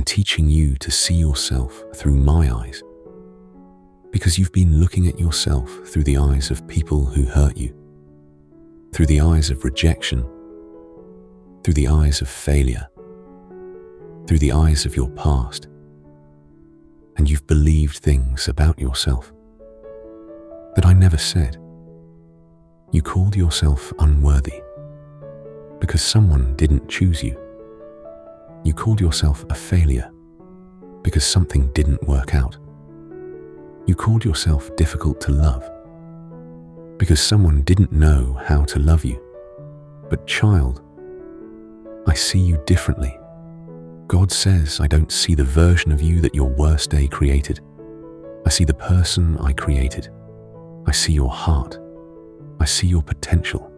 I'm teaching you to see yourself through my eyes, because you've been looking at yourself through the eyes of people who hurt you, through the eyes of rejection, through the eyes of failure, through the eyes of your past, and you've believed things about yourself that I never said. You called yourself unworthy because someone didn't choose you. You called yourself a failure because something didn't work out. You called yourself difficult to love because someone didn't know how to love you. But child, I see you differently. God says I don't see the version of you that your worst day created. I see the person I created. I see your heart. I see your potential.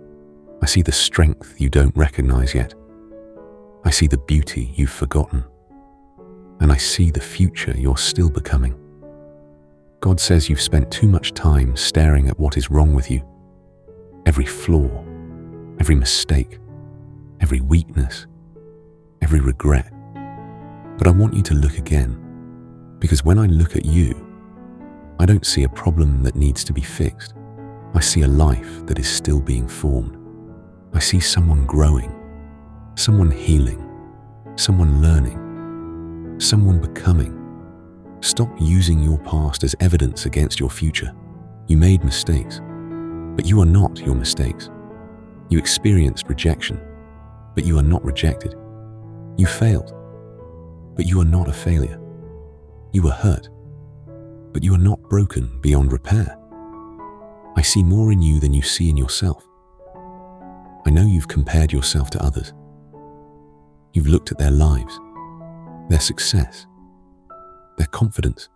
I see the strength you don't recognize yet. I see the beauty you've forgotten. And I see the future you're still becoming. God says you've spent too much time staring at what is wrong with you. Every flaw, every mistake, every weakness, every regret. But I want you to look again, because when I look at you, I don't see a problem that needs to be fixed. I see a life that is still being formed. I see someone growing, someone healing, someone learning, someone becoming. Stop using your past as evidence against your future. You made mistakes, but you are not your mistakes. You experienced rejection, but you are not rejected. You failed, but you are not a failure. You were hurt, but you are not broken beyond repair. I see more in you than you see in yourself. I know you've compared yourself to others. You've looked at their lives, their success, their confidence,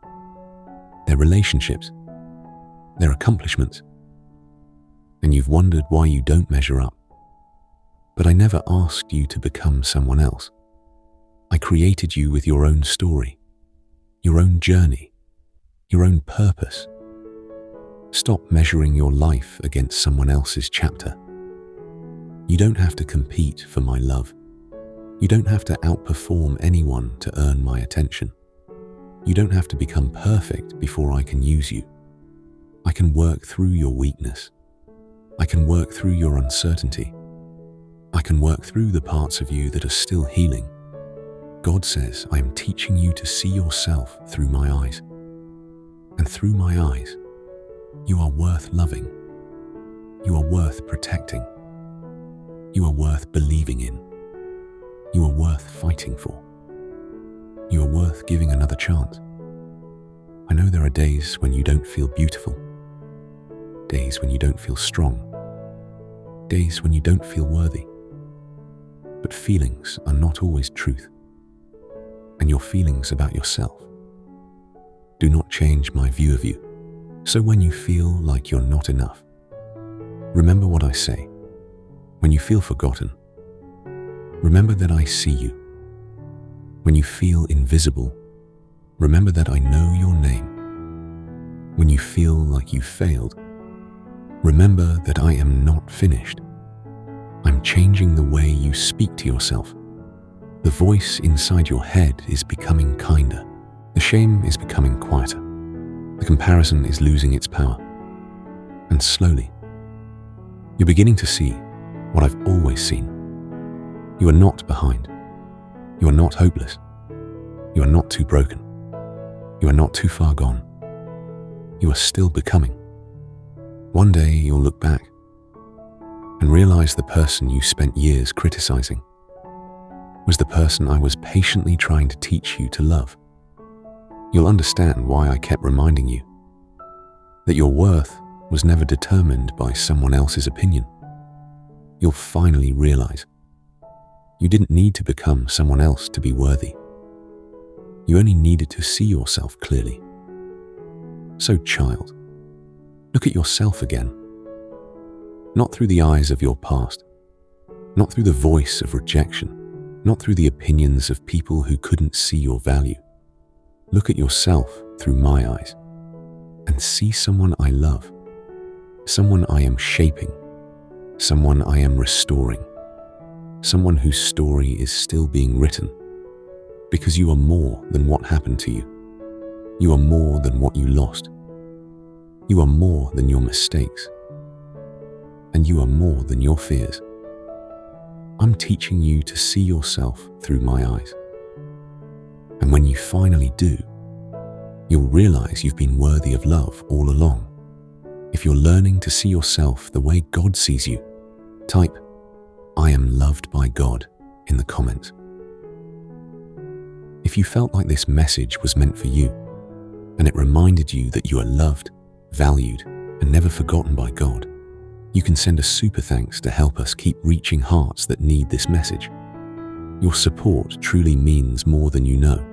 their relationships, their accomplishments, and you've wondered why you don't measure up. But I never asked you to become someone else. I created you with your own story, your own journey, your own purpose. Stop measuring your life against someone else's chapter. You don't have to compete for my love. You don't have to outperform anyone to earn my attention. You don't have to become perfect before I can use you. I can work through your weakness. I can work through your uncertainty. I can work through the parts of you that are still healing. God says I am teaching you to see yourself through my eyes. And through my eyes, you are worth loving. You are worth protecting. You are worth believing in. You are worth fighting for. You are worth giving another chance. I know there are days when you don't feel beautiful, days when you don't feel strong, days when you don't feel worthy. But feelings are not always truth, and your feelings about yourself do not change my view of you. So when you feel like you're not enough, remember what I say. When you feel forgotten, remember that I see you. When you feel invisible, remember that I know your name. When you feel like you failed, remember that I am not finished. I'm changing the way you speak to yourself. The voice inside your head is becoming kinder. The shame is becoming quieter. The comparison is losing its power. And slowly, you're beginning to see what I've always seen. You are not behind. You are not hopeless. You are not too broken. You are not too far gone. You are still becoming. One day you'll look back and realize the person you spent years criticizing was the person I was patiently trying to teach you to love. You'll understand why I kept reminding you that your worth was never determined by someone else's opinion. You'll finally realize you didn't need to become someone else to be worthy. You only needed to see yourself clearly. So, child, look at yourself again. Not through the eyes of your past, not through the voice of rejection, not through the opinions of people who couldn't see your value. Look at yourself through my eyes and see someone I love, someone I am shaping, someone I am restoring, someone whose story is still being written. because you are more than what happened to you. You are more than what you lost. You are more than your mistakes. And you are more than your fears. I'm teaching you to see yourself through my eyes. And when you finally do, you'll realize you've been worthy of love all along. If you're learning to see yourself the way God sees you, type, "I am loved by God" in the comments. If you felt like this message was meant for you, and it reminded you that you are loved, valued, and never forgotten by God, you can send a super thanks to help us keep reaching hearts that need this message. Your support truly means more than you know.